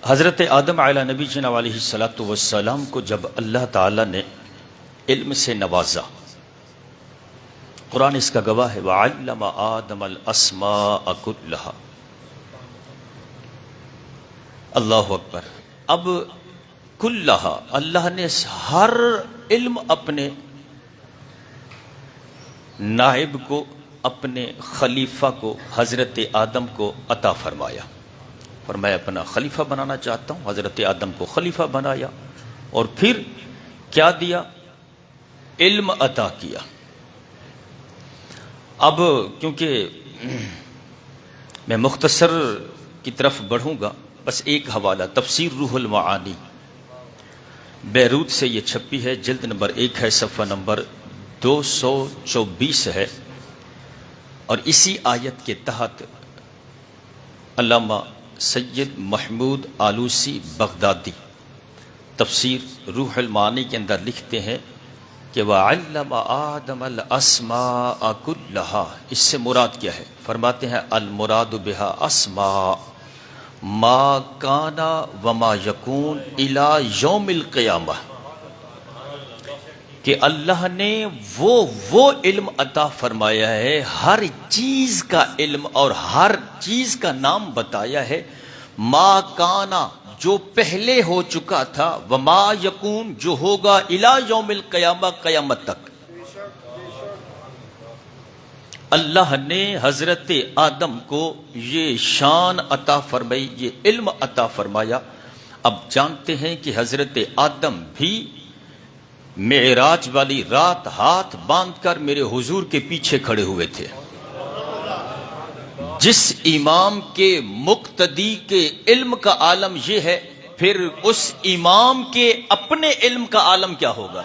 حضرت آدم علیہ نبی جناب علیہ السلام کو جب اللہ تعالی نے علم سے نوازا، قرآن اس کا گواہ ہے، وَعَلَّمَ آدَمَ الْأَسْمَاءَ كُلَّهَا۔ اللہ اکبر۔ اب کلہا، اللہ نے ہر علم اپنے نائب کو، اپنے خلیفہ کو، حضرت آدم کو عطا فرمایا۔ فرمایا اپنا خلیفہ بنانا چاہتا ہوں، حضرت آدم کو خلیفہ بنایا، اور پھر کیا دیا؟ علم عطا کیا۔ اب کیونکہ میں مختصر کی طرف بڑھوں گا، بس ایک حوالہ، تفسیر روح المعانی، بیروت سے یہ چھپی ہے، جلد نمبر 1 ہے، صفحہ نمبر 224 ہے، اور اسی آیت کے تحت علامہ سید محمود آلوسی بغدادی تفسیر روح المعانی کے اندر لکھتے ہیں کہ وَعَلَّمَ آدَمَ الْأَسْمَاءَ كُلَّهَا، اس سے مراد کیا ہے؟ فرماتے ہیں المراد بها اسماء ما کان وما یکون الی یوم القیامہ، کہ اللہ نے وہ علم عطا فرمایا ہے، ہر چیز کا علم اور ہر چیز کا نام بتایا ہے، ما کانا جو پہلے ہو چکا تھا، وما یکون جو ہوگا، الی یوم القیامہ قیامت تک۔ اللہ نے حضرت آدم کو یہ شان عطا فرمائی، یہ علم عطا فرمایا۔ اب جانتے ہیں کہ حضرت آدم بھی معراج والی رات ہاتھ باندھ کر میرے حضور کے پیچھے کھڑے ہوئے تھے۔ جس امام کے مقتدی کے علم کا عالم یہ ہے، پھر اس امام کے اپنے علم کا عالم کیا ہوگا؟